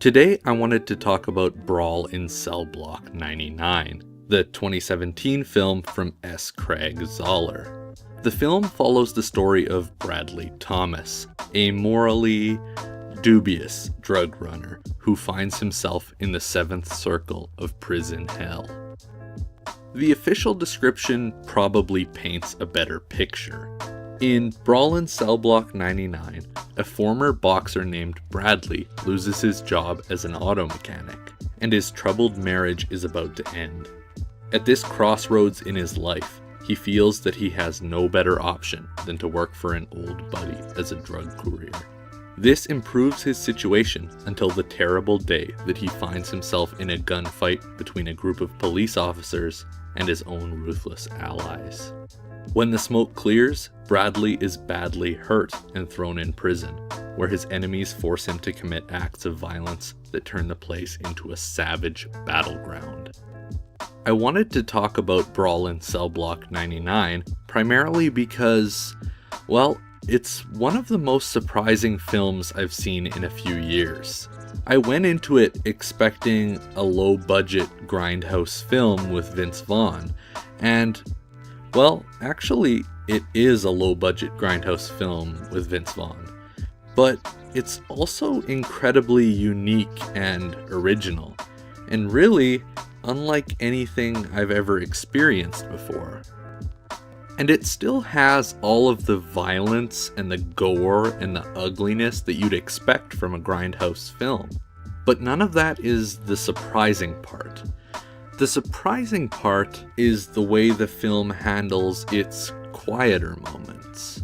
Today I wanted to talk about Brawl in Cell Block 99, the 2017 film from S. Craig Zahler. The film follows the story of Bradley Thomas, a morally dubious drug runner who finds himself in the 7th circle of prison hell. The official description probably paints a better picture. In Brawl in Cell Block 99, a former boxer named Bradley loses his job as an auto mechanic, and his troubled marriage is about to end. At this crossroads in his life, he feels that he has no better option than to work for an old buddy as a drug courier. This improves his situation until the terrible day that he finds himself in a gunfight between a group of police officers and his own ruthless allies. When the smoke clears, Bradley is badly hurt and thrown in prison, where his enemies force him to commit acts of violence that turn the place into a savage battleground. I wanted to talk about Brawl in Cell Block 99 primarily because, well, it's one of the most surprising films I've seen in a few years. I went into it expecting a low-budget Grindhouse film with Vince Vaughn, and, well, actually, it is a low-budget Grindhouse film with Vince Vaughn, but it's also incredibly unique and original, and really unlike anything I've ever experienced before. And it still has all of the violence and the gore and the ugliness that you'd expect from a Grindhouse film. But none of that is the surprising part. The surprising part is the way the film handles its quieter moments.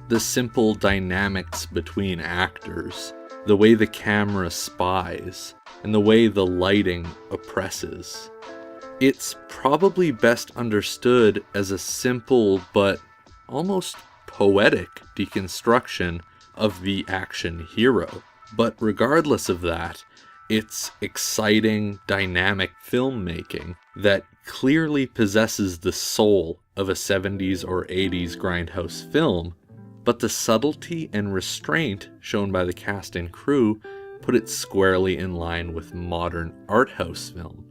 The simple dynamics between actors, the way the camera spies, and the way the lighting oppresses. It's probably best understood as a simple but almost poetic deconstruction of the action hero. But regardless of that, it's exciting, dynamic filmmaking that clearly possesses the soul of a 70s or 80s Grindhouse film, but the subtlety and restraint shown by the cast and crew put it squarely in line with modern Arthouse film.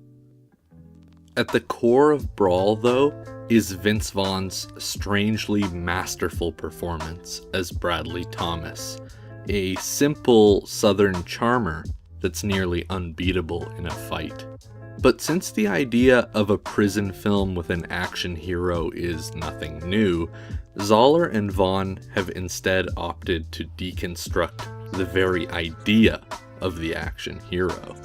At the core of Brawl, though, is Vince Vaughn's strangely masterful performance as Bradley Thomas, a simple southern charmer that's nearly unbeatable in a fight. But since the idea of a prison film with an action hero is nothing new, Zahler and Vaughn have instead opted to deconstruct the very idea of the action hero.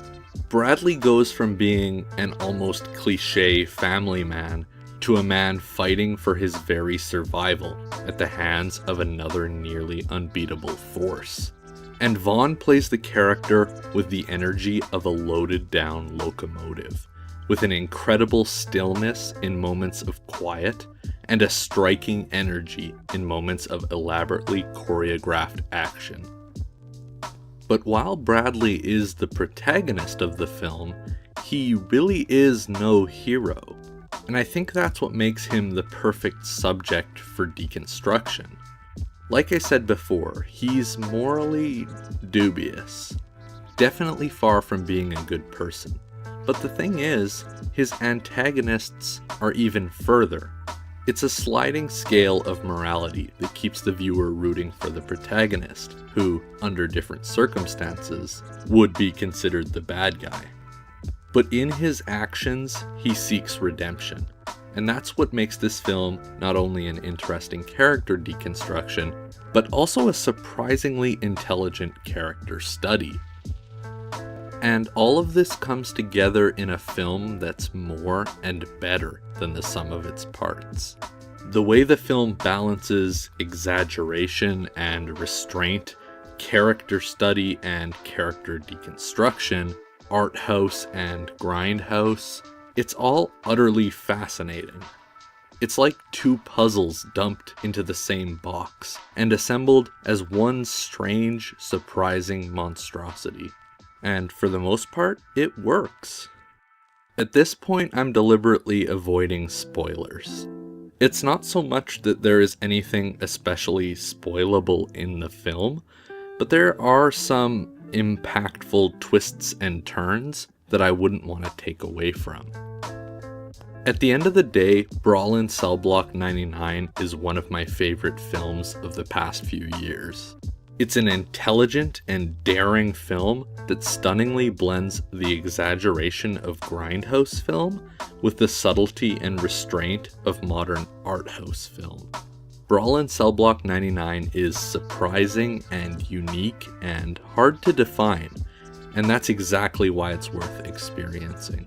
Bradley goes from being an almost cliché family man to a man fighting for his very survival at the hands of another nearly unbeatable force. And Vaughn plays the character with the energy of a loaded down locomotive, with an incredible stillness in moments of quiet and a striking energy in moments of elaborately choreographed action. But while Bradley is the protagonist of the film, he really is no hero. And I think that's what makes him the perfect subject for deconstruction. Like I said before, he's morally dubious, definitely far from being a good person. But the thing is, his antagonists are even further. It's a sliding scale of morality that keeps the viewer rooting for the protagonist, who, under different circumstances, would be considered the bad guy. But in his actions, he seeks redemption. And that's what makes this film not only an interesting character deconstruction, but also a surprisingly intelligent character study. And all of this comes together in a film that's more and better than the sum of its parts. The way the film balances exaggeration and restraint, character study and character deconstruction, Arthouse and Grindhouse, it's all utterly fascinating. It's like two puzzles dumped into the same box and assembled as one strange, surprising monstrosity. And for the most part, it works. At this point, I'm deliberately avoiding spoilers. It's not so much that there is anything especially spoilable in the film, but there are some impactful twists and turns that I wouldn't want to take away from. At the end of the day, Brawl in Cell Block 99 is one of my favorite films of the past few years. It's an intelligent and daring film that stunningly blends the exaggeration of Grindhouse film with the subtlety and restraint of modern Arthouse film. Brawl in Cell Block 99 is surprising and unique and hard to define, and that's exactly why it's worth experiencing.